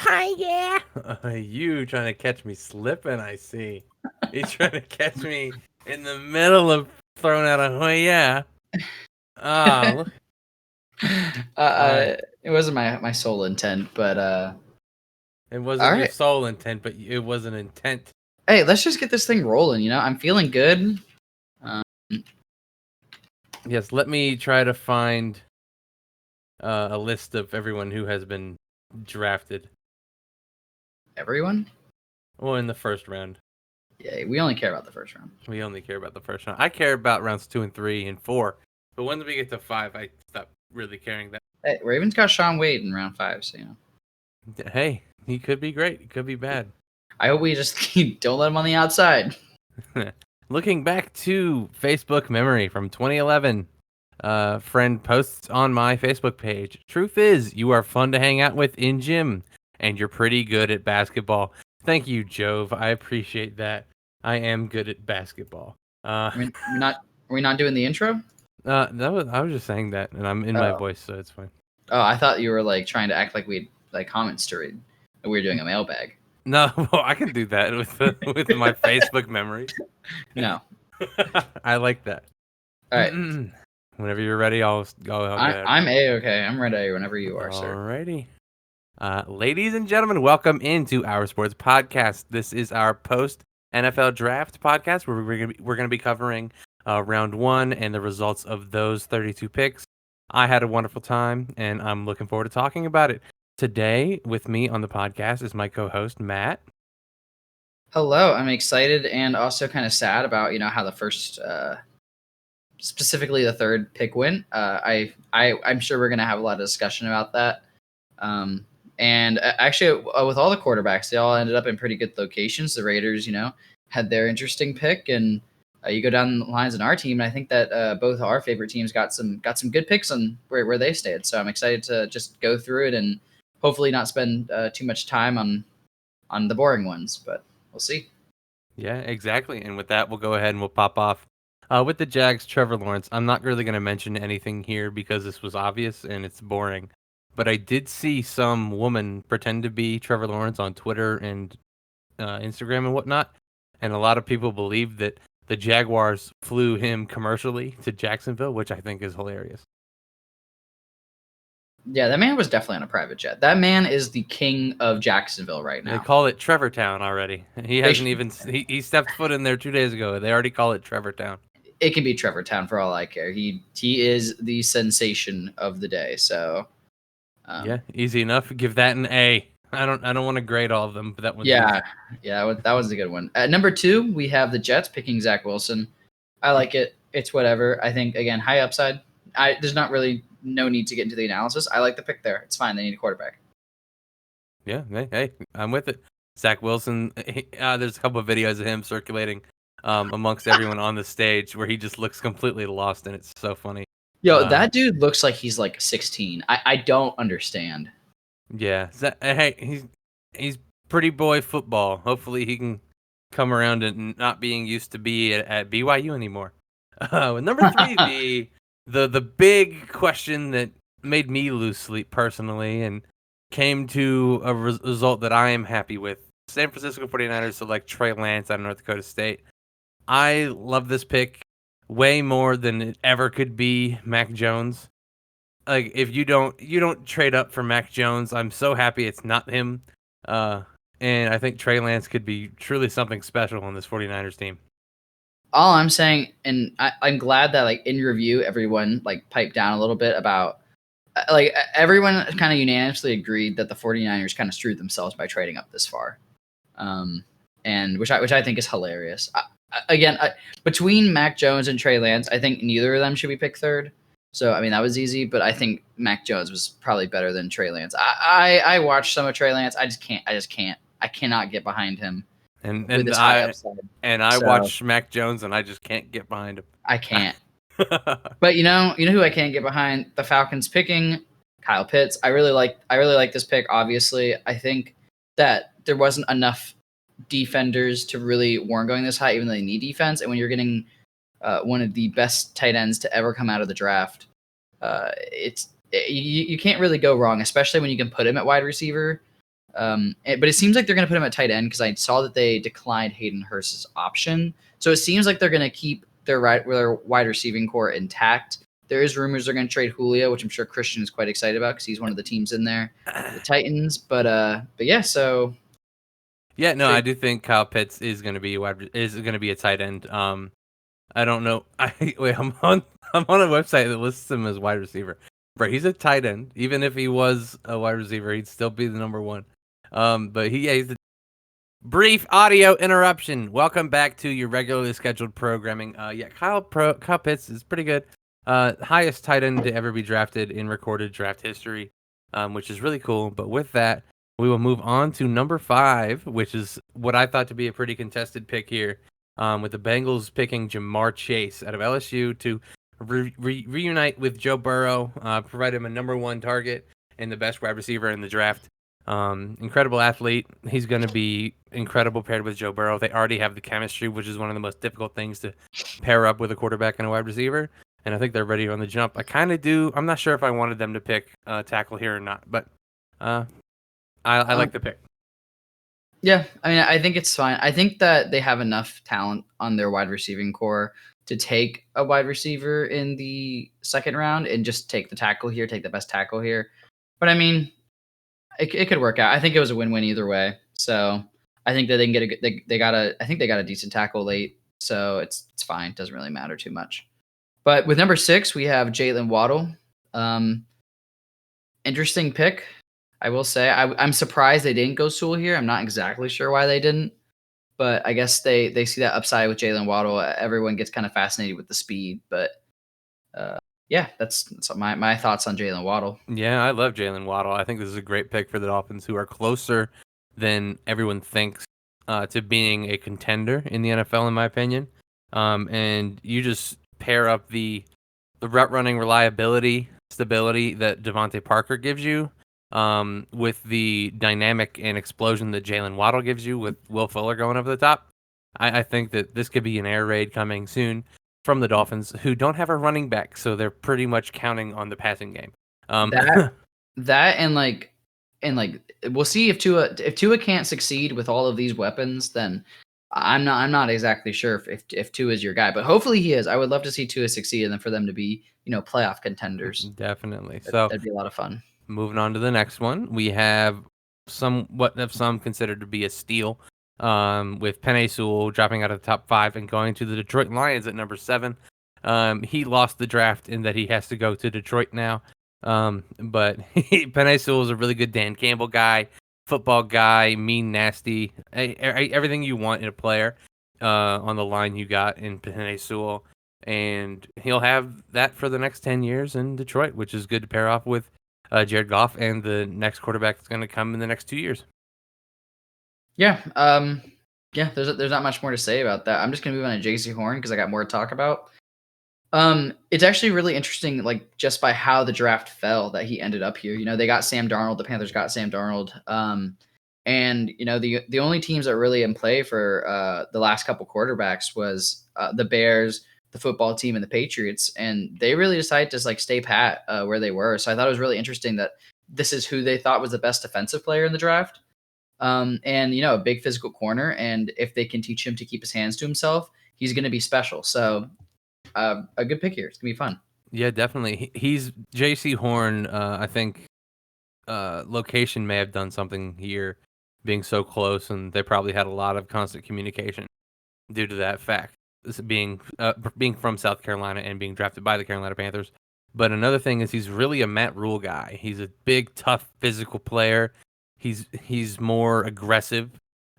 Yeah. You trying to catch me slipping, I see. He's trying to catch me in the middle of throwing out a yeah. Ah, look. It wasn't my sole intent, but it wasn't all your right. sole intent, but it was an intent. Hey, let's just get this thing rolling. I'm feeling good. Yes, let me try to find a list of everyone who has been drafted. Everyone? Well, in the first round. Yeah, we only care about the first round. We only care about the first round. I care about rounds 2 and 3 and 4. But once we get to 5, I stop really caring that. Hey, Ravens got Sean Wade in round 5, so Hey, he could be great. He could be bad. I hope we just don't let him on the outside. Looking back to Facebook memory from 2011, friend posts on my Facebook page. Truth is, you are fun to hang out with in gym, and you're pretty good at basketball. Thank you, Jove. I appreciate that. I am good at basketball. Are we not doing the intro? I was just saying that, and I'm in my voice, so it's fine. Oh, I thought you were like trying to act like we had comments to read. We were doing a mailbag. No, well, I can do that with my Facebook memories. No, I like that. all right. Whenever you're ready, I'll go ahead. I'm okay. I'm ready whenever you are, sir. Alrighty. Ladies and gentlemen, welcome into our sports podcast. This is our post NFL draft podcast where we're gonna be covering round 1 and the results of those 32 picks. I had a wonderful time, and I'm looking forward to talking about it. Today, with me on the podcast is my co-host Matt. Hello, I'm excited and also kind of sad about how the first, specifically the third pick went. I'm sure we're gonna have a lot of discussion about that. And actually, with all the quarterbacks, they all ended up in pretty good locations. The Raiders, had their interesting pick, and you go down the lines in our team, and I think that both our favorite teams got some good picks on where they stayed. So I'm excited to just go through it and hopefully not spend too much time on the boring ones, but we'll see. Yeah, exactly. And with that, we'll go ahead and we'll pop off with the Jags. Trevor Lawrence. I'm not really going to mention anything here because this was obvious and it's boring. But I did see some woman pretend to be Trevor Lawrence on Twitter and Instagram and whatnot. And a lot of people believe that the Jaguars flew him commercially to Jacksonville, which I think is hilarious. Yeah, that man was definitely on a private jet. That man is the king of Jacksonville right now. They call it Trevor Town already. He hasn't even he stepped foot in there 2 days ago. They already call it Trevor Town. It can be Trevor Town for all I care. He is the sensation of the day. So yeah, easy enough. Give that an A. I don't want to grade all of them, but that one's yeah, that was a good one. At number 2, we have the Jets picking Zach Wilson. I like it. It's whatever. I think again, high upside. There's not really no need to get into the analysis. I like the pick there. It's fine. They need a quarterback. Yeah, hey, I'm with it. Zach Wilson. There's a couple of videos of him circulating amongst everyone on the stage where he just looks completely lost, and it's so funny. Yo, that dude looks like he's like 16. I don't understand. Yeah, hey, he's pretty boy football. Hopefully, he can come around and not being used to be at BYU anymore. Number 3, the big question that made me lose sleep personally and came to a result that I am happy with. San Francisco 49ers select Trey Lance out of North Dakota State. I love this pick way more than it ever could be Mac Jones. Like, if you don't trade up for Mac Jones, I'm so happy it's not him. And I think Trey Lance could be truly something special on this 49ers team. All I'm saying, and I'm glad that like in review, everyone like piped down a little bit about like everyone kind of unanimously agreed that the 49ers kind of screwed themselves by trading up this far. And which I think is hilarious. Between Mac Jones and Trey Lance, I think neither of them should be picked third. So, I mean, that was easy, but I think Mac Jones was probably better than Trey Lance. I watched some of Trey Lance. I cannot get behind him. And I watched Mac Jones, and I just can't get behind him. I can't. But you know who I can't get behind? The Falcons picking Kyle Pitts. I really like this pick. Obviously, I think that there wasn't enough defenders to really warrant going this high, even though they need defense. And when you're getting one of the best tight ends to ever come out of the draft, you can't really go wrong, especially when you can put him at wide receiver. But it seems like they're going to put him at tight end because I saw that they declined Hayden Hurst's option. So it seems like they're going to keep their wide receiving core intact. There is rumors they're going to trade Julio, which I'm sure Christian is quite excited about because he's one of the teams in there, the Titans. But yeah, so yeah, no, I do think Kyle Pitts is going to be a tight end. I don't know. I'm on a website that lists him as wide receiver. But he's a tight end. Even if he was a wide receiver, he'd still be the number one. But he's a brief audio interruption. Welcome back to your regularly scheduled programming. Kyle Pitts is pretty good. Highest tight end to ever be drafted in recorded draft history, which is really cool. But with that, we will move on to number 5, which is what I thought to be a pretty contested pick here, with the Bengals picking Jamar Chase out of LSU to reunite with Joe Burrow, provide him a number 1 target and the best wide receiver in the draft. Incredible athlete. He's going to be incredible paired with Joe Burrow. They already have the chemistry, which is one of the most difficult things to pair up with a quarterback and a wide receiver. And I think they're ready on the jump. I kind of do. I'm not sure if I wanted them to pick tackle here or not, but I like the pick. Yeah, I mean, I think it's fine. I think that they have enough talent on their wide receiving core to take a wide receiver in the second round and just take the tackle here, take the best tackle here. But I mean, it could work out. I think it was a win-win either way. So I think that they can get I think they got a decent tackle late. So it's fine. Doesn't really matter too much. But with number 6, we have Jalen Waddle. Interesting pick, I will say. I'm surprised they didn't go Sewell here. I'm not exactly sure why they didn't. But I guess they see that upside with Jalen Waddle. Everyone gets kind of fascinated with the speed. But yeah, that's my thoughts on Jalen Waddle. Yeah, I love Jalen Waddle. I think this is a great pick for the Dolphins, who are closer than everyone thinks to being a contender in the NFL, in my opinion. And you just pair up the route running reliability, stability that Devontae Parker gives you, with the dynamic and explosion that Jalen Waddle gives you with Will Fuller going over the top. I think that this could be an air raid coming soon from the Dolphins, who don't have a running back, so they're pretty much counting on the passing game. That and we'll see if Tua can't succeed with all of these weapons, then I'm not exactly sure if Tua is your guy, but hopefully he is. I would love to see Tua succeed and then for them to be, playoff contenders. Definitely. That'd be a lot of fun. Moving on to the next one, we have some considered to be a steal, with Penei Sewell dropping out of the top 5 and going to the Detroit Lions at number 7. He lost the draft in that he has to go to Detroit now. But Penei Sewell is a really good Dan Campbell guy, football guy, mean, nasty, everything you want in a player on the line you got in Penei Sewell. And he'll have that for the next 10 years in Detroit, which is good to pair off with Jared Goff and the next quarterback that's going to come in the next 2 years. Yeah. Yeah, there's not much more to say about that. I'm just going to move on to J.C. Horn because I got more to talk about. It's actually really interesting, like just by how the draft fell that he ended up here. They got Sam Darnold. The Panthers got Sam Darnold. And the only teams that were really in play for the last couple quarterbacks was the Bears, the football team, and the Patriots, and they really decided to stay pat where they were. So I thought it was really interesting that this is who they thought was the best defensive player in the draft, and a big physical corner. And if they can teach him to keep his hands to himself, he's going to be special. So a good pick here. It's gonna be fun. Yeah, definitely. He's J.C. Horn. I think location may have done something here, being so close, and they probably had a lot of constant communication due to that fact. This being from South Carolina and being drafted by the Carolina Panthers. But another thing is he's really a Matt Rule guy. He's a big, tough, physical player. He's more aggressive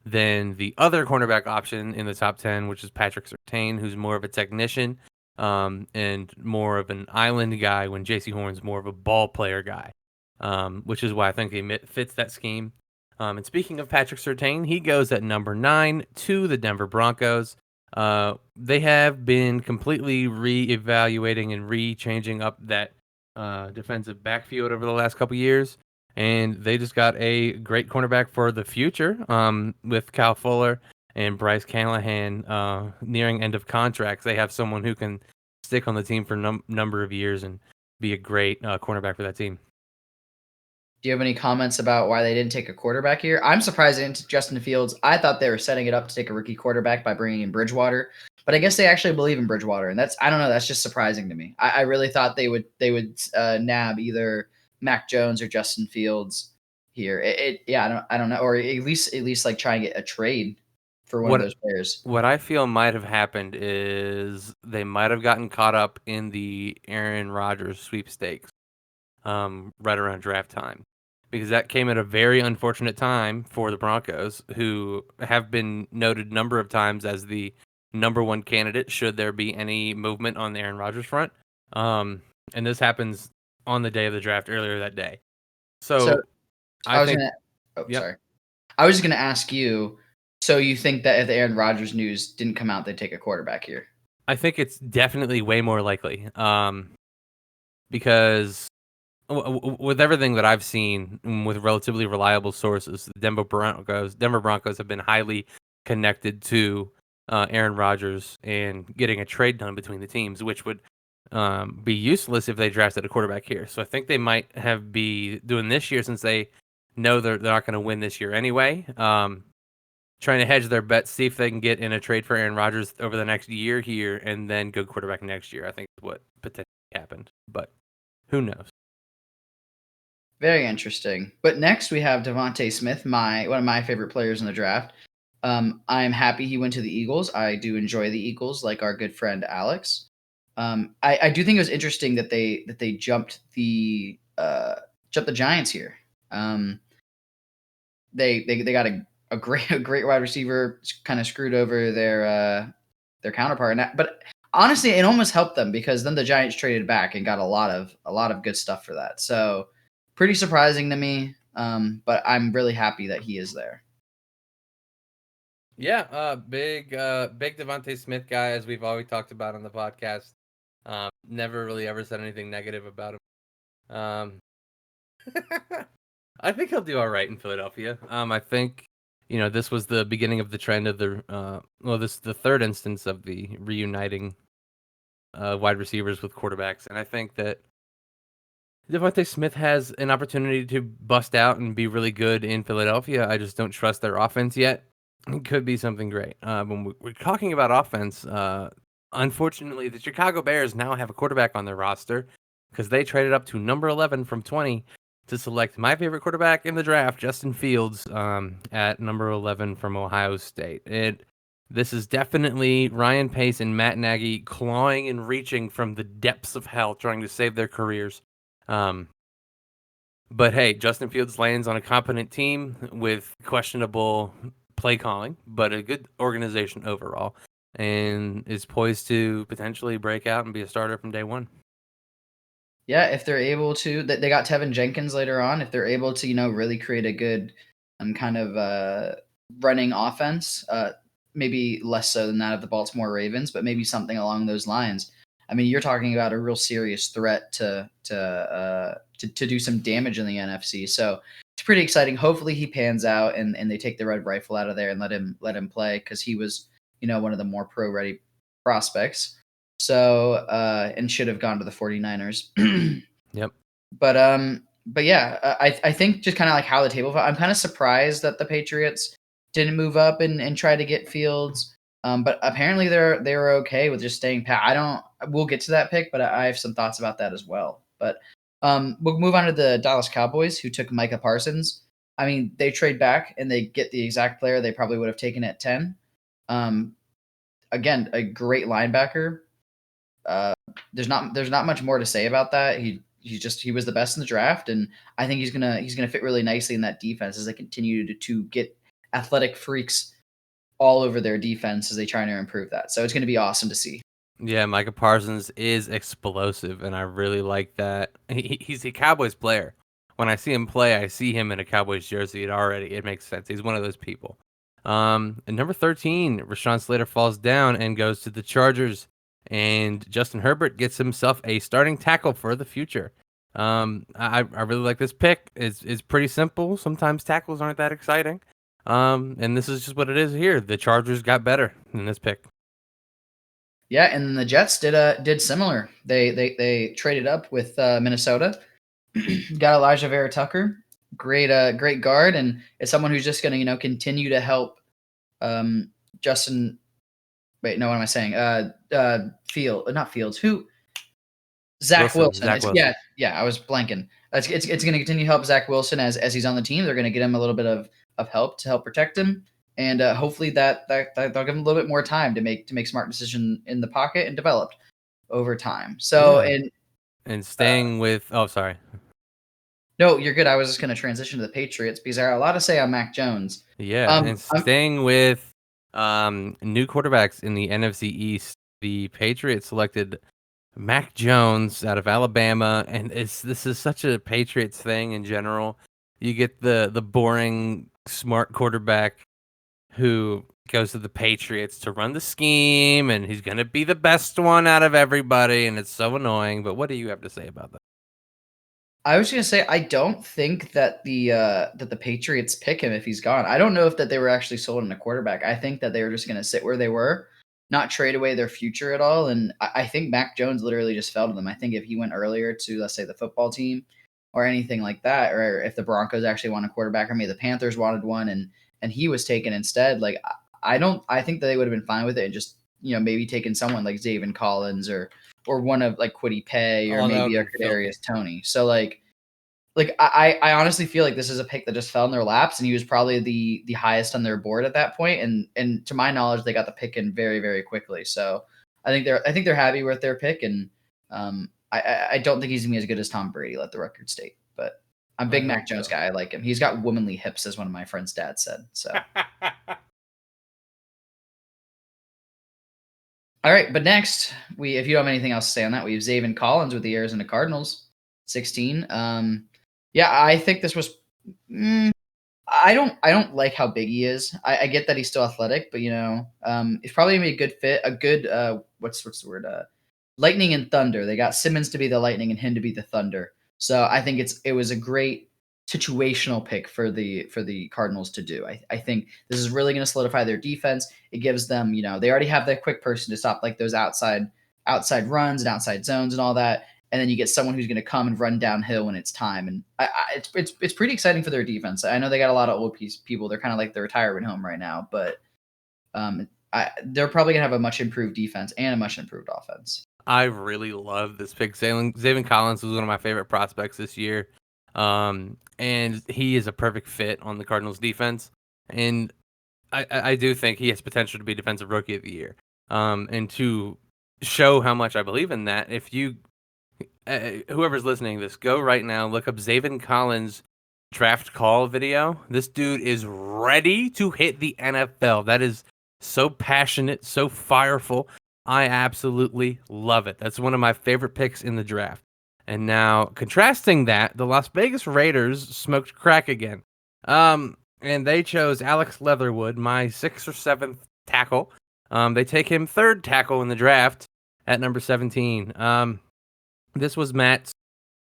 than the other cornerback option in the top 10, which is Patrick Surtain, who's more of a technician and more of an island guy, when J.C. Horn's more of a ball player guy, which is why I think he fits that scheme. And speaking of Patrick Surtain, he goes at number 9 to the Denver Broncos. They have been completely reevaluating and changing up that defensive backfield over the last couple years, and they just got a great cornerback for the future with Kyle Fuller and Bryce Callahan nearing end of contracts. They have someone who can stick on the team for number of years and be a great cornerback for that team. Do you have any comments about why they didn't take a quarterback here? I'm surprised they didn't take Justin Fields. I thought they were setting it up to take a rookie quarterback by bringing in Bridgewater, but I guess they actually believe in Bridgewater, and I don't know. That's just surprising to me. I really thought they would nab either Mac Jones or Justin Fields here. Yeah, I don't know, or at least like try and get a trade for one of those players. What I feel might have happened is they might have gotten caught up in the Aaron Rodgers sweepstakes right around draft time, because that came at a very unfortunate time for the Broncos, who have been noted a number of times as the number one candidate should there be any movement on the Aaron Rodgers front. And this happens on the day of the draft earlier that day. So I think, yep. Sorry. I was just going to ask you, so you think that if the Aaron Rodgers news didn't come out, they'd take a quarterback here? I think it's definitely way more likely, because with everything that I've seen with relatively reliable sources, the Denver Broncos have been highly connected to Aaron Rodgers and getting a trade done between the teams, which would be useless if they drafted a quarterback here. So I think they might be doing this year, since they know they're not going to win this year anyway. Trying to hedge their bets, see if they can get in a trade for Aaron Rodgers over the next year here, and then go quarterback next year. I think is what potentially happened, but who knows? Very interesting. But next we have Devontae Smith, one of my favorite players in the draft. I'm happy he went to the Eagles. I do enjoy the Eagles, like our good friend Alex. I do think it was interesting that they jumped the Giants here. They got a great wide receiver, kind of screwed over their counterpart. But honestly, it almost helped them, because then the Giants traded back and got a lot of good stuff for that. So pretty surprising to me, but I'm really happy that he is there. Yeah, big Devontae Smith guy, as we've always talked about on the podcast. Never really ever said anything negative about him. I think he'll do all right in Philadelphia. I think, this was the beginning of the trend of this is the third instance of the reuniting wide receivers with quarterbacks, and I think that Devontae Smith has an opportunity to bust out and be really good in Philadelphia. I just don't trust their offense yet. It could be something great. When we're talking about offense, unfortunately, the Chicago Bears now have a quarterback on their roster, because they traded up to number 11 from 20 to select my favorite quarterback in the draft, Justin Fields, at number 11 from Ohio State. This is definitely Ryan Pace and Matt Nagy clawing and reaching from the depths of hell, trying to save their careers. But hey, Justin Fields lands on a competent team with questionable play calling, but a good organization overall, and is poised to potentially break out and be a starter from day one. Yeah, if they're able to, they got Tevin Jenkins later on. If they're able to, really create a good kind of running offense, maybe less so than that of the Baltimore Ravens, but maybe something along those lines. I mean, you're talking about a real serious threat to do some damage in the NFC. So it's pretty exciting. Hopefully he pans out and they take the red rifle out of there and let him play, because he was, one of the more pro ready prospects. So and should have gone to the 49ers. Yep. But yeah, I think just kind of like how the table fell, I'm kind of surprised that the Patriots didn't move up and try to get Fields. But apparently they were okay with just staying pat. We'll get to that pick, but I have some thoughts about that as well. But we'll move on to the Dallas Cowboys, who took Micah Parsons. I mean, they trade back and they get the exact player they probably would have taken at 10. Again, a great linebacker. There's not much more to say about that. He was the best in the draft, and I think he's gonna fit really nicely in that defense as they continue to get athletic freaks all over their defense as they try to improve that. So it's gonna be awesome to see. Yeah, Micah Parsons is explosive, and I really like that. He's a Cowboys player. When I see him play, I see him in a Cowboys jersey. It makes sense. He's one of those people. And number 13, Rashawn Slater falls down and goes to the Chargers, and Justin Herbert gets himself a starting tackle for the future. I really like this pick. It's pretty simple. Sometimes tackles aren't that exciting. And this is just what it is here. The Chargers got better in this pick. Yeah, and the Jets did similar. They traded up with Minnesota, got Elijah Vera Tucker, great guard, and is someone who's just going to continue to help Justin. Wait, no, what am I saying? Not Fields. Who? Zach Wilson. Zach Wilson. Yeah. I was blanking. It's going to continue to help Zach Wilson as he's on the team. They're going to get him a little bit of help to help protect him, and hopefully that they'll give him a little bit more time to make smart decision in the pocket and developed over time. So and staying with sorry. No, you're good. I was just going to transition to the Patriots because I have a lot to say on Mac Jones. Yeah, and staying with new quarterbacks in the NFC East, the Patriots selected Mac Jones out of Alabama, and this is such a Patriots thing in general. You get the boring, smart quarterback who goes to the Patriots to run the scheme, and he's going to be the best one out of everybody, and it's so annoying. But what do you have to say about that? I was going to say I don't think that the Patriots pick him if he's gone. I don't know if that they were actually sold on a quarterback. I think that they were just going to sit where they were, not trade away their future at all. And I think Mac Jones literally just fell to them. I think if he went earlier to, let's say, the football team or anything like that, or if the Broncos actually want a quarterback, or maybe the Panthers wanted one and he was taken instead, like I think that they would have been fine with it and just maybe taken someone like Zaven Collins or one of like Kwity Paye or maybe a Kadarius Toney. So like I honestly feel like this is a pick that just fell in their laps, and he was probably the highest on their board at that point. And to my knowledge, they got the pick in very, very quickly. So I think they're happy with their pick, and I don't think he's gonna be as good as Tom Brady. Let the record state, but I'm a big Mac Jones guy. I like him. He's got womanly hips, as one of my friend's dad said. So. All right, but next if you don't have anything else to say on that, we have Zaven Collins with the Arizona Cardinals, 16. Yeah, I think this was. I don't like how big he is. I get that he's still athletic, but he's probably gonna be a good fit. A good what's the word? Lightning and thunder. They got Simmons to be the lightning and him to be the thunder. So I think it was a great situational pick for the Cardinals to do. I think this is really going to solidify their defense. It gives them, they already have that quick person to stop like those outside runs and outside zones and all that. And then you get someone who's going to come and run downhill when it's time. And it's pretty exciting for their defense. I know they got a lot of old people. They're kind of like the retirement home right now, but they're probably going to have a much improved defense and a much improved offense. I really love this pick. Zaven Collins was one of my favorite prospects this year. And he is a perfect fit on the Cardinals defense. And I do think he has potential to be defensive rookie of the year. And to show how much I believe in that, if you, whoever's listening to this, go right now, look up Zaven Collins draft call video. This dude is ready to hit the NFL. That is so passionate, so fireful. I absolutely love it. That's one of my favorite picks in the draft. And now, contrasting that, the Las Vegas Raiders smoked crack again. And they chose Alex Leatherwood, my 6th or 7th tackle. They take him 3rd tackle in the draft at number 17. This was Matt's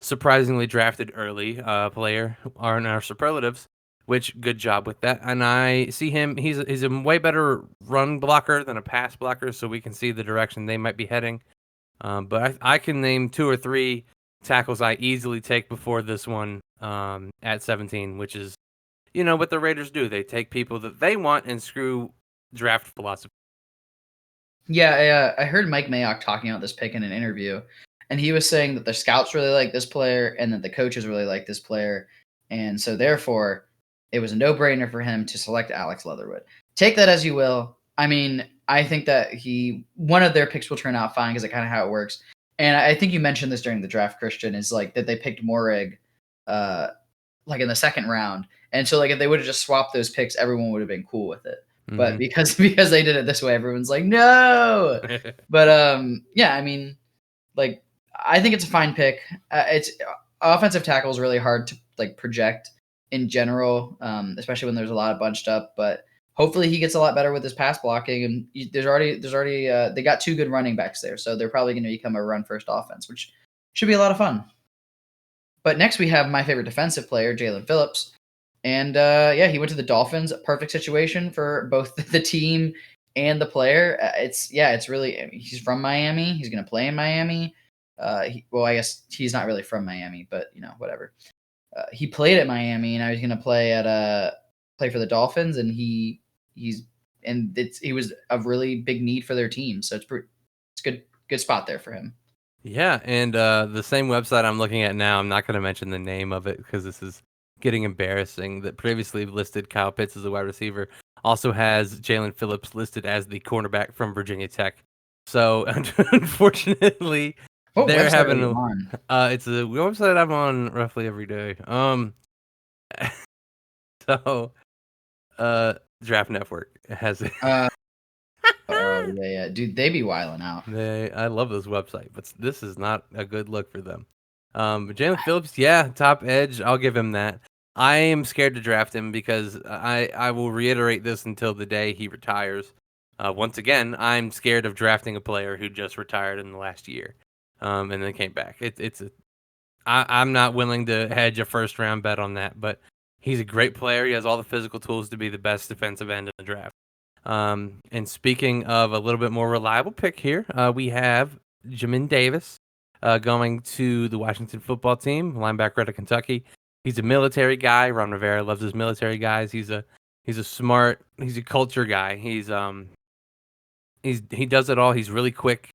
surprisingly drafted early player in our superlatives, which good job with that. And I see him, he's a way better run blocker than a pass blocker, so we can see the direction they might be heading. But I can name 2 or 3 tackles I easily take before this one at 17, which is, what the Raiders do. They take people that they want and screw draft philosophy. Yeah, I heard Mike Mayock talking about this pick in an interview, and he was saying that the scouts really like this player and that the coaches really like this player. And so therefore, it was a no-brainer for him to select Alex Leatherwood. Take that as you will. I mean, I think that one of their picks will turn out fine because it's kind of how it works. And I think you mentioned this during the draft, Christian, is like that they picked Morrig like in the 2nd round. And so like if they would have just swapped those picks, everyone would have been cool with it. Mm-hmm. But because they did it this way, everyone's like, no. But yeah, I mean, like I think it's a fine pick. It's offensive tackle is really hard to like project in general, especially when there's a lot of bunched up. But hopefully he gets a lot better with his pass blocking. And there's already they got 2 good running backs there, so they're probably going to become a run first offense, which should be a lot of fun. But next we have my favorite defensive player, Jalen Phillips, and he went to the Dolphins. A perfect situation for both the team and the player. It's really, he's from Miami. He's going to play in Miami. I guess he's not really from Miami, but whatever. he played at Miami, and I was going to play for the Dolphins, and he was a really big need for their team, so it's good spot there for him. Yeah, and the same website I'm looking at now, I'm not going to mention the name of it because this is getting embarrassing, that previously listed Kyle Pitts as a wide receiver, also has Jalen Phillips listed as the cornerback from Virginia Tech. So unfortunately, What they're website are having you on? it's a website I'm on roughly every day. So Draft Network has it. Oh yeah, dude, they be wiling out. I love this website, but this is not a good look for them. But Jalen Phillips, yeah, top edge. I'll give him that. I am scared to draft him because I will reiterate this until the day he retires. Once again, I'm scared of drafting a player who just retired in the last year, and then came back. I'm not willing to hedge a first round bet on that, but he's a great player. He has all the physical tools to be the best defensive end in the draft. And speaking of a little bit more reliable pick here, we have Jamin Davis going to the Washington football team, linebacker out of Kentucky. He's a military guy. Ron Rivera loves his military guys. He's a smart. He's a culture guy. He does it all. He's really quick.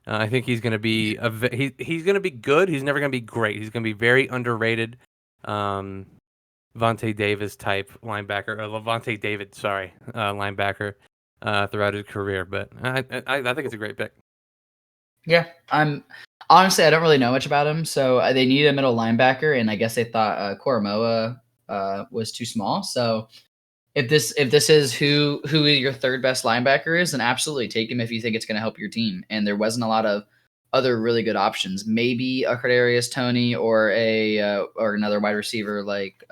I think he's going to be he's going to be good. He's never going to be great. He's going to be very underrated. Vontae Davis type linebacker, or Levante David, linebacker throughout his career. But I think it's a great pick. Yeah, honestly, I don't really know much about him. So they need a middle linebacker, and I guess they thought Koromoa was too small. So if this is who your third best linebacker is, then absolutely take him if you think it's going to help your team. And there wasn't a lot of other really good options. Maybe a Kadarius Toney or or another wide receiver like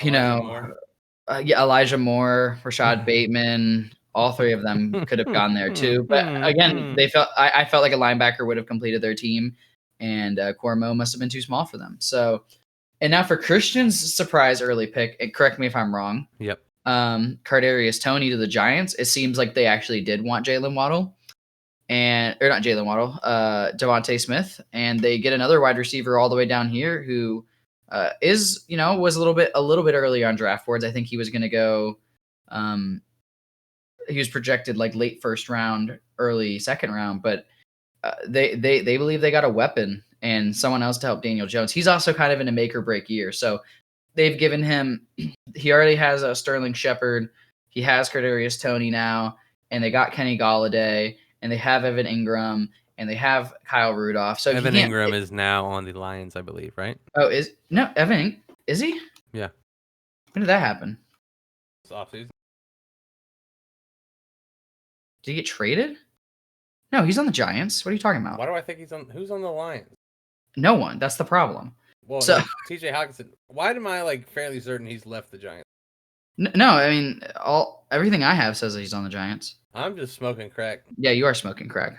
Elijah Moore, Rashad Bateman. All three of them could have gone there too. But again, I felt like a linebacker would have completed their team, and Cormo must have been too small for them. So, and now for Christian's surprise early pick, and correct me if I'm wrong. Yep. Kadarius Toney to the Giants. It seems like they actually did want Jalen Waddle, or not Jalen Waddle, Devontae Smith, and they get another wide receiver all the way down here who was a little bit earlier on draft boards. I think he was going to go. He was projected like late first round, early second round, but they believe they got a weapon and someone else to help Daniel Jones. He's also kind of in a make or break year, so they've given him. He already has a Sterling Shepard. He has Kadarius Toney now, and they got Kenny Golladay, and they have Evan Ingram, and they have Kyle Rudolph. So Evan Ingram is now on the Lions, I believe, right? Oh, is he? Yeah. When did that happen? It's offseason. Did he get traded? No, he's on the Giants. What are you talking about? Why do I think who's on the Lions? No one. That's the problem. Well, so, no, TJ Hockenson. Why am I fairly certain he's left the Giants? No, I mean everything I have says that he's on the Giants. I'm just smoking crack. Yeah, you are smoking crack.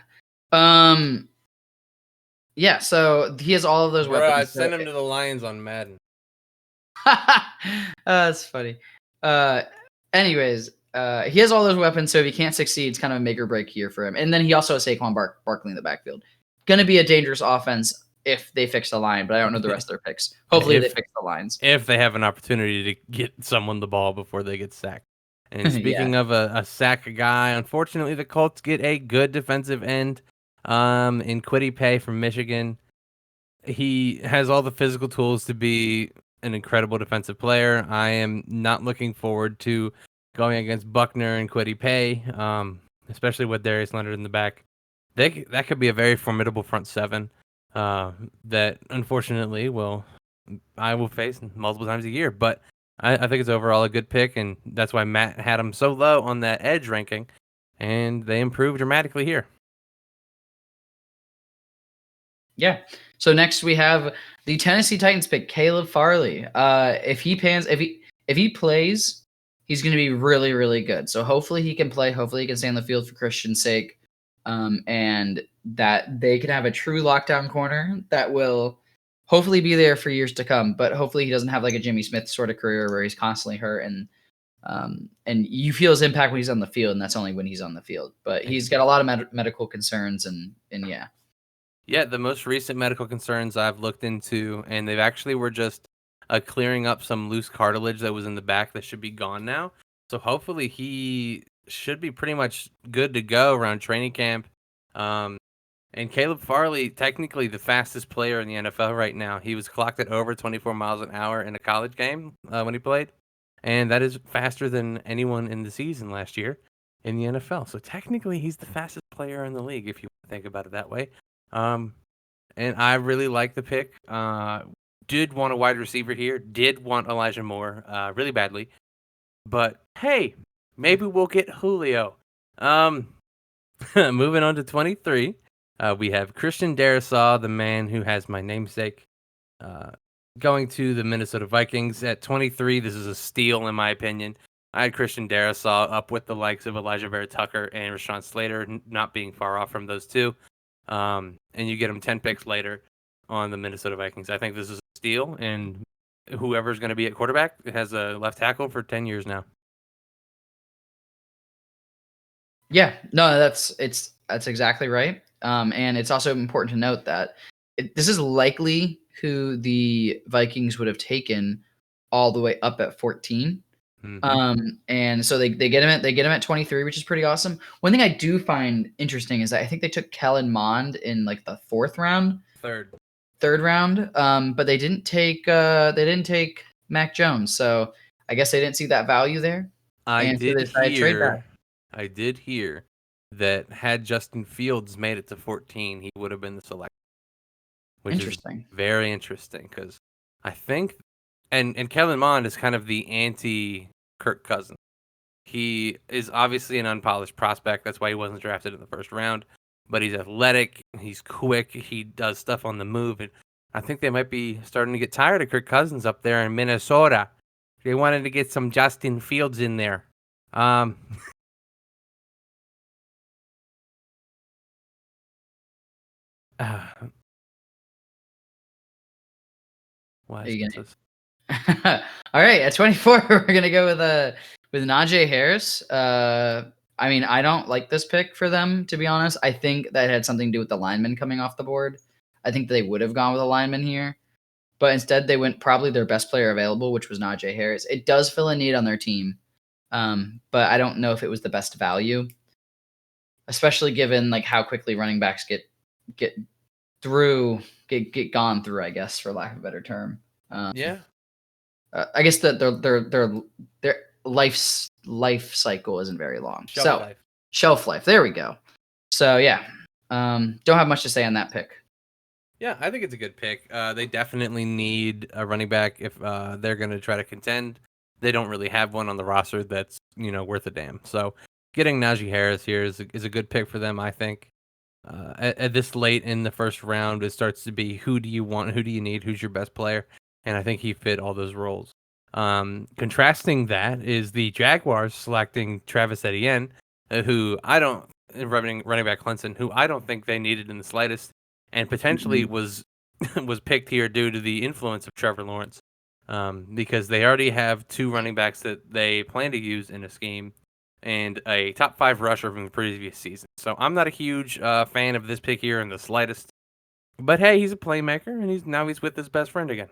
Yeah, so he has all of those weapons. I sent him to the Lions on Madden. That's funny. Anyways, he has all those weapons, so if he can't succeed, it's kind of a make or break year for him. And then he also has Saquon Barkley in the backfield. Going to be a dangerous offense if they fix the line, but I don't know the rest of their picks. Hopefully they fix the lines. If they have an opportunity to get someone the ball before they get sacked. And speaking of a sack guy, unfortunately the Colts get a good defensive end in Kwity Paye from Michigan. He has all the physical tools to be an incredible defensive player. I am not looking forward to going against Buckner and Kwity Paye, especially with Darius Leonard in the back. That could be a very formidable front seven that unfortunately I will face multiple times a year. But I think it's overall a good pick, and that's why Matt had him so low on that edge ranking, and they improved dramatically here. Yeah. So next we have the Tennessee Titans pick Caleb Farley. If he plays, he's going to be really, really good. So hopefully he can play. Hopefully he can stay on the field for Christian's sake, and that they can have a true lockdown corner that will hopefully be there for years to come. But hopefully he doesn't have like a Jimmy Smith sort of career where he's constantly hurt and you feel his impact when he's on the field, and that's only when he's on the field. But he's got a lot of medical concerns, and yeah. Yeah, the most recent medical concerns I've looked into, and they've actually were just clearing up some loose cartilage that was in the back that should be gone now. So hopefully he should be pretty much good to go around training camp. Um, and Caleb Farley, technically the fastest player in the NFL right now. He was clocked at over 24 miles an hour in a college game when he played. And that is faster than anyone in the season last year in the NFL. So technically he's the fastest player in the league, if you think about it that way. Um, and I really like the pick. Did want a wide receiver here. Did want Elijah Moore really badly. But hey, maybe we'll get Julio. Moving on to 23, we have Christian Darrisaw, the man who has my namesake, going to the Minnesota Vikings at 23. This is a steal, in my opinion. I had Christian Darrisaw up with the likes of Elijah Vera Tucker and Rashawn Slater, not being far off from those two. And you get him 10 picks later on the Minnesota Vikings. I think this is a steal, and whoever's going to be at quarterback has a left tackle for 10 years now. Yeah, no, that's exactly right. And it's also important to note that this is likely who the Vikings would have taken all the way up at 14. And so they get him at 23, which is pretty awesome. One thing I do find interesting is that I think they took Kellen Mond in like the third round. But they didn't take Mac Jones. So I guess they didn't see that value there. I did hear that had Justin Fields made it to 14, he would have been the selection. Which interesting. Is very interesting because I think, and Kellen Mond is kind of the anti Kirk Cousins. He is obviously an unpolished prospect. That's why he wasn't drafted in the first round. But he's athletic. He's quick. He does stuff on the move. And I think they might be starting to get tired of Kirk Cousins up there in Minnesota. They wanted to get some Justin Fields in there. Why is this? All right, at 24, we're gonna go with Najee Harris. I mean, I don't like this pick for them, to be honest. I think that had something to do with the lineman coming off the board. I think they would have gone with a lineman here, but instead they went probably their best player available, which was Najee Harris. It does fill a need on their team, but I don't know if it was the best value, especially given like how quickly running backs get gone through, I guess, for lack of a better term. Yeah. I guess that their life cycle isn't very long. Shelf life. There we go. So yeah, don't have much to say on that pick. Yeah, I think it's a good pick. They definitely need a running back if they're going to try to contend. They don't really have one on the roster that's worth a damn. So getting Najee Harris here is a good pick for them, I think. At this late in the first round, it starts to be who do you want, who do you need, who's your best player, and I think he fit all those roles. Contrasting that is the Jaguars selecting Travis Etienne, who I don't running back Clemson, who I don't think they needed in the slightest, and potentially was picked here due to the influence of Trevor Lawrence, because they already have two running backs that they plan to use in a scheme, and a top 5 rusher from the previous season. So I'm not a huge fan of this pick here in the slightest. But hey, he's a playmaker, and he's with his best friend again.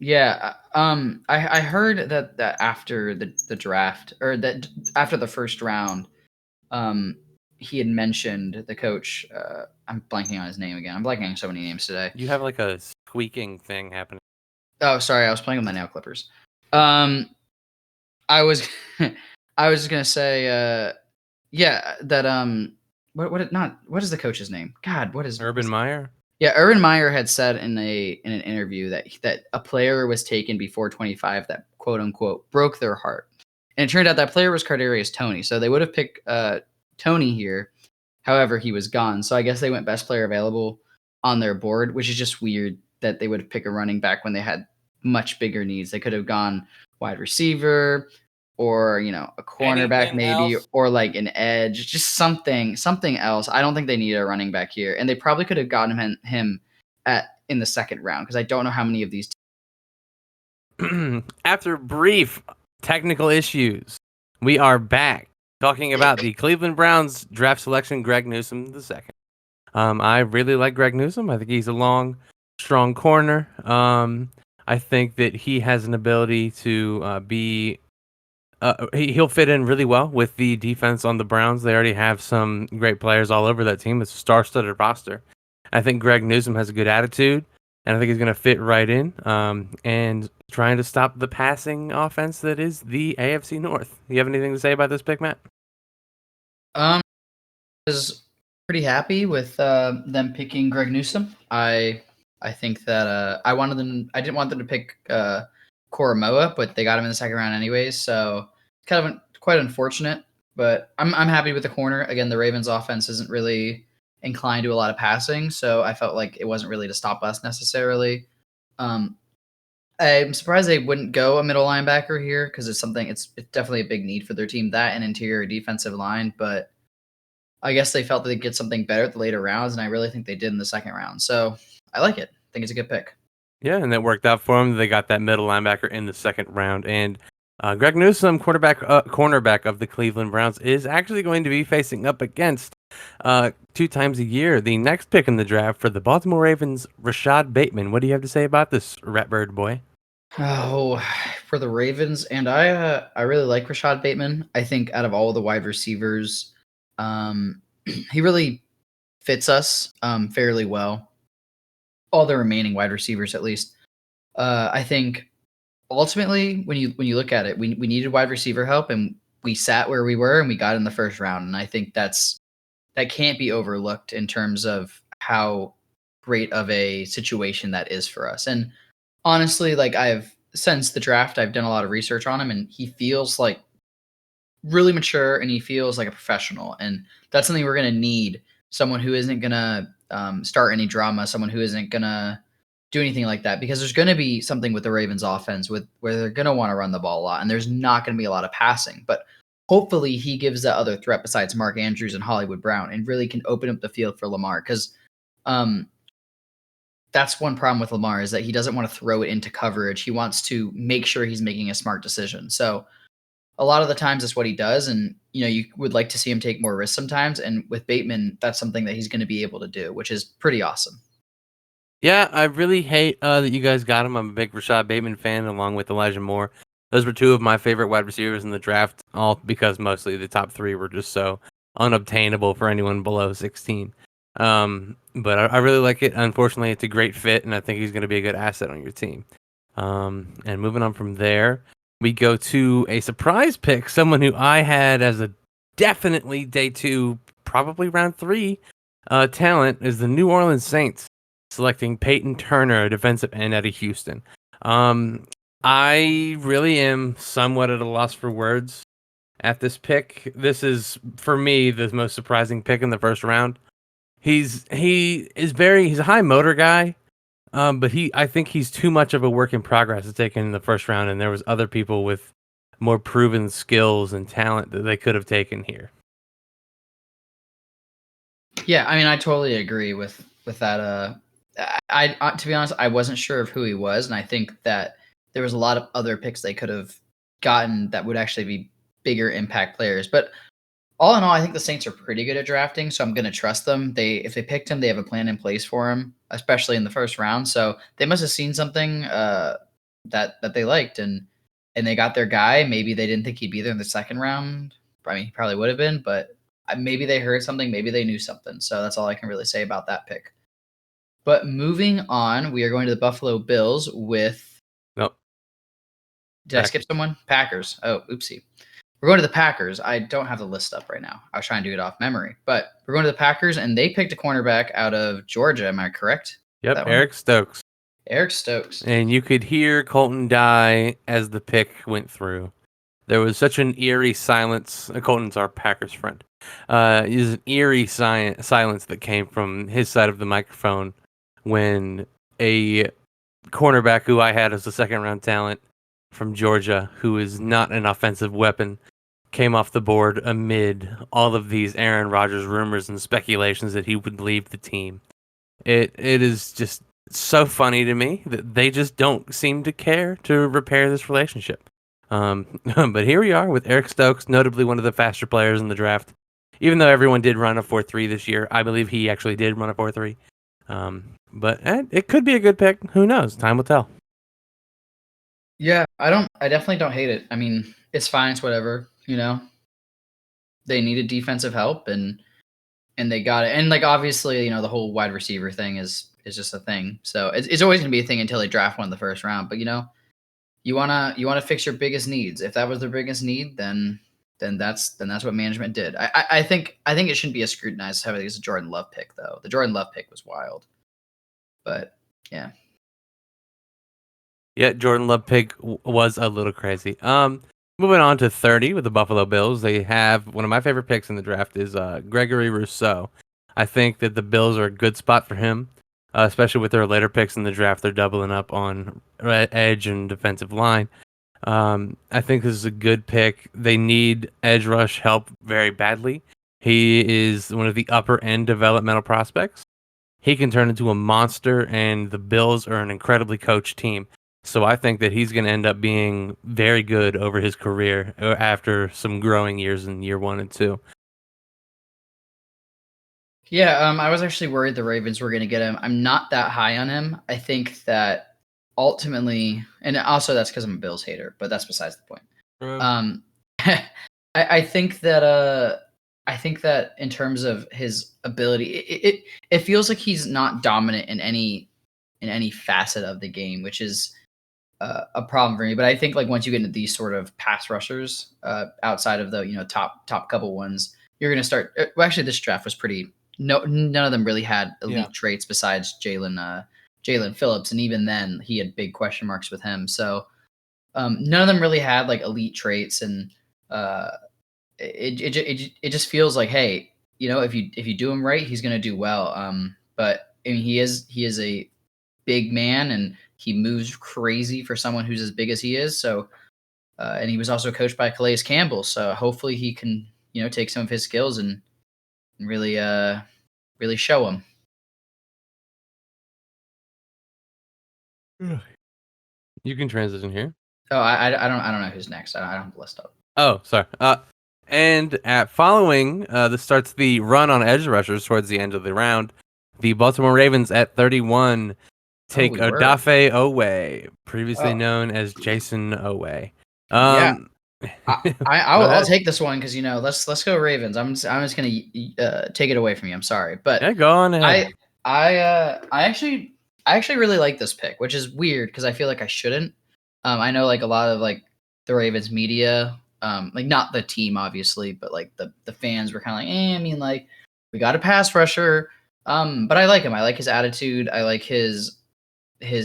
Yeah, I heard that after the draft, or that after the first round, he had mentioned the coach. I'm blanking on his name again. I'm blanking on so many names today. You have like a squeaking thing happening. Oh, sorry, I was playing with my nail clippers. I was just gonna say, yeah, that what is the coach's name? God, what is Urban Meyer? Yeah, Urban Meyer had said in an interview that a player was taken before 25 that quote unquote broke their heart, and it turned out that player was Kadarius Toney. So they would have picked Toney here, however he was gone. So I guess they went best player available on their board, which is just weird that they would pick a running back when they had much bigger needs. They could have gone wide receiver, or a cornerback maybe, or like an edge, just something else. I don't think they need a running back here, and they probably could have gotten him in the second round, because I don't know how many of these. After brief technical issues, we are back talking about the Cleveland Browns draft selection, Greg Newsome II. I really like Greg Newsome. I think he's a long, strong corner. I think that he has an ability to be. He'll fit in really well with the defense on the Browns. They already have some great players all over that team. It's a star-studded roster. I think Greg Newsome has a good attitude, and I think he's going to fit right in. And trying to stop the passing offense that is the AFC North. You have anything to say about this pick, Matt? Um, was pretty happy with them picking Greg Newsome. I think that I wanted them. I didn't want them to pick Koromoa, but they got him in the second round anyways. So kind of quite unfortunate. But I'm happy with the corner. Again, the Ravens' offense isn't really inclined to a lot of passing, so I felt like it wasn't really to stop us necessarily. Um, I'm surprised they wouldn't go a middle linebacker here because it's something. It's definitely a big need for their team. That and interior defensive line, but I guess they felt they'd get something better at the later rounds, and I really think they did in the second round. So I like it. I think it's a good pick. Yeah, and that worked out for them. They got that middle linebacker in the second round, and Greg Newsome, cornerback of the Cleveland Browns, is actually going to be facing up against 2 times a year the next pick in the draft for the Baltimore Ravens, Rashad Bateman. What do you have to say about this Ratbird boy? Oh, for the Ravens, and I really like Rashad Bateman. I think out of all the wide receivers, he really fits us fairly well. All the remaining wide receivers, at least. I think ultimately, when you look at it, we needed wide receiver help, and we sat where we were, and we got in the first round. And I think that can't be overlooked in terms of how great of a situation that is for us. And honestly, like I've since the draft, I've done a lot of research on him, and he feels like really mature, and he feels like a professional, and that's something we're gonna need. Someone who isn't gonna start any drama, someone who isn't gonna do anything like that, because there's gonna be something with the Ravens offense with where they're gonna want to run the ball a lot, and there's not gonna be a lot of passing. But hopefully, he gives that other threat besides Mark Andrews and Hollywood Brown, and really can open up the field for Lamar, because um, that's one problem with Lamar is that he doesn't want to throw it into coverage. He wants to make sure he's making a smart decision. So a lot of the times that's what he does. And, you would like to see him take more risks sometimes. And with Bateman, that's something that he's going to be able to do, which is pretty awesome. Yeah, I really hate that you guys got him. I'm a big Rashad Bateman fan, along with Elijah Moore. Those were two of my favorite wide receivers in the draft, all because mostly the top three were just so unobtainable for anyone below 16. But I really like it. Unfortunately, it's a great fit, and I think he's going to be a good asset on your team. And moving on from there, we go to a surprise pick, someone who I had as a definitely day two, probably round three talent, is the New Orleans Saints selecting Peyton Turner, a defensive end out of Houston. I really am somewhat at a loss for words at this pick. This is, for me, the most surprising pick in the first round. He's a high motor guy, but I think he's too much of a work in progress to take in the first round, and there was other people with more proven skills and talent that they could have taken here. Yeah, I mean, I totally agree with that. I to be honest, I wasn't sure of who he was, and I think that there was a lot of other picks they could have gotten that would actually be bigger impact players. But all in all, I think the Saints are pretty good at drafting, so I'm going to trust them. If they picked him, they have a plan in place for him, especially in the first round. So they must have seen something that they liked, and they got their guy. Maybe they didn't think he'd be there in the second round. I mean, he probably would have been, but maybe they heard something, maybe they knew something. So that's all I can really say about that pick. But moving on, we are going to the Buffalo Bills with. Nope. Did I skip someone? Packers. Oh, oopsie. We're going to the Packers. I don't have the list up right now. I was trying to do it off memory, but we're going to the Packers, and they picked a cornerback out of Georgia. Am I correct? Yep, Eric Stokes. Eric Stokes. And you could hear Colton die as the pick went through. There was such an eerie silence. Colton's our Packers friend. It was an eerie silence that came from his side of the microphone when a cornerback who I had as a second-round talent from Georgia, who is not an offensive weapon, came off the board amid all of these Aaron Rodgers rumors and speculations that he would leave the team. It is just so funny to me that they just don't seem to care to repair this relationship. But here we are with Eric Stokes, notably one of the faster players in the draft Even though everyone did run a 4.3 this year, I believe he actually did run a 4.3. But it could be a good pick. Who knows? Time will tell. Yeah, I definitely don't hate it. I mean, it's fine. It's whatever. They needed defensive help, and they got it. And like obviously, the whole wide receiver thing is just a thing. So it's always gonna be a thing until they draft one in the first round. But you wanna fix your biggest needs. If that was their biggest need, then that's what management did. I think it shouldn't be as scrutinized as heavily as a Jordan Love pick though. The Jordan Love pick was wild, but yeah. Yeah, Jordan Love pick was a little crazy. Moving on to 30 with the Buffalo Bills. They have one of my favorite picks in the draft is Gregory Rousseau. I think that the Bills are a good spot for him, especially with their later picks in the draft. They're doubling up on edge and defensive line. I think this is a good pick. They need edge rush help very badly. He is one of the upper end developmental prospects. He can turn into a monster, and the Bills are an incredibly coached team. So I think that he's going to end up being very good over his career after some growing years in year 1 and 2. Yeah, I was actually worried the Ravens were going to get him. I'm not that high on him. I think that ultimately, and also that's because I'm a Bills hater, but that's besides the point. Um, I think that in terms of his ability, it feels like he's not dominant in any facet of the game, which is a problem for me. But I think like once you get into these sort of pass rushers, outside of the top couple ones, you're gonna start. Well, actually, this draft was pretty. No, none of them really had elite traits besides Jalen Phillips, and even then, he had big question marks with him. So none of them really had like elite traits, and it just feels like, hey, if you do him right, he's gonna do well. But I mean, he is a big man, and he moves crazy for someone who's as big as he is. So, and he was also coached by Calais Campbell. So hopefully he can, take some of his skills and really, really show them. You can transition here. Oh, I don't know who's next. I don't have the list up. Oh, sorry. And at following, this starts the run on edge rushers towards the end of the round. The Baltimore Ravens at 31 take Odafe Owe, previously known as Jason Owe. Yeah. I'll take this one because let's go Ravens. I'm just gonna take it away from you. I'm sorry, but yeah, go on ahead. I actually really like this pick, which is weird because I feel like I shouldn't. I know like a lot of like the Ravens media, like not the team obviously, but like the fans were kind of like, I mean, like we got a pass rusher, but I like him. I like his attitude. I like his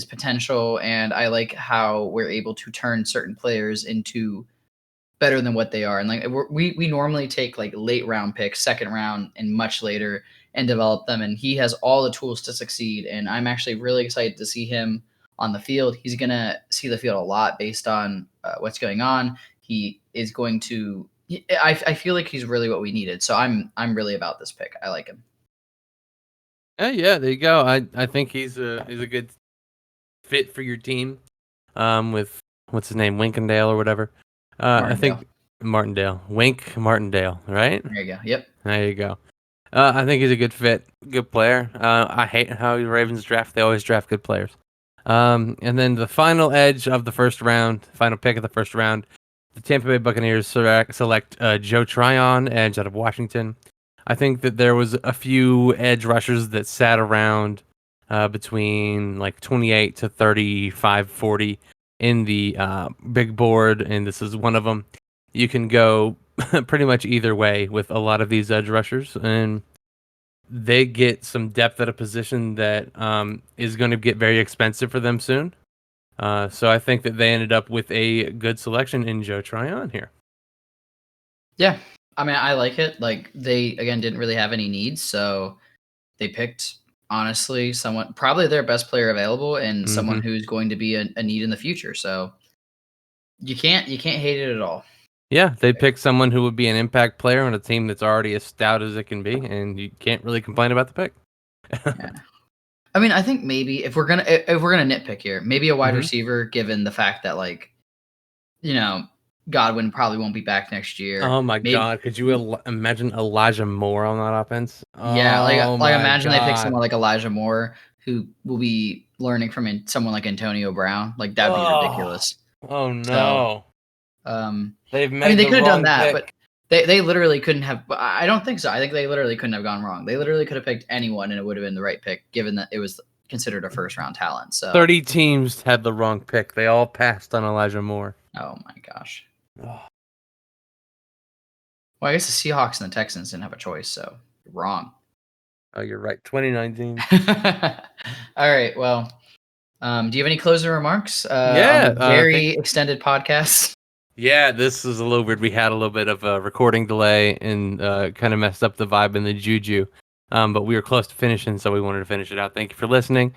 potential, and I like how we're able to turn certain players into better than what they are. And like we normally take like late round picks, second round, and much later, and develop them. And he has all the tools to succeed. And I'm actually really excited to see him on the field. He's gonna see the field a lot based on what's going on. He is going to. I feel like he's really what we needed. So I'm really about this pick. I like him. Yeah, there you go. I think he's a good fit for your team. With what's his name, Winkendale or whatever. I think Martindale, Martindale, right? There you go. Yep. There you go. I think he's a good fit, good player. I hate how the Ravens draft; they always draft good players. And then the final edge of the first round, final pick of the first round, the Tampa Bay Buccaneers select Joe Tryon, edge out of Washington. I think that there was a few edge rushers that sat around between like 28 to 35, 40 in the big board, and this is one of them. You can go pretty much either way with a lot of these edge rushers, and they get some depth at a position that is going to get very expensive for them soon. So I think that they ended up with a good selection in Joe Tryon here. Yeah, I mean, I like it. Like they again didn't really have any needs, so they picked honestly someone probably their best player available and someone who's going to be a need in the future. So you can't hate it at all. Yeah, they picked someone who would be an impact player on a team that's already as stout as it can be, and you can't really complain about the pick. Yeah. I mean, I think maybe if we're gonna nitpick here, maybe a wide receiver, given the fact that like, Godwin probably won't be back next year. Oh my Maybe, God! Could you imagine Elijah Moore on that offense? yeah, Oh like my imagine they pick God! someone like Elijah Moore who will be learning from someone like Antonio Brown. Like that'd be Oh, ridiculous. oh So, no! um, They've I mean, made they the could have done wrong that, but pick. they literally couldn't have. I don't think so. I think they literally couldn't have gone wrong. They literally could have picked anyone, and it would have been the right pick, given that it was considered a first round talent. So, 30 teams had the wrong pick. They all passed on Elijah Moore. oh my gosh. Oh, Well, I guess the Seahawks and the Texans didn't have a choice, so you're wrong. oh, you're right. 2019. All right. Well, do you have any closing remarks on Yeah. the very extended podcast? Yeah, this is a little weird. We had a little bit of a recording delay and kind of messed up the vibe and the juju. But we were close to finishing, so we wanted to finish it out. Thank you for listening.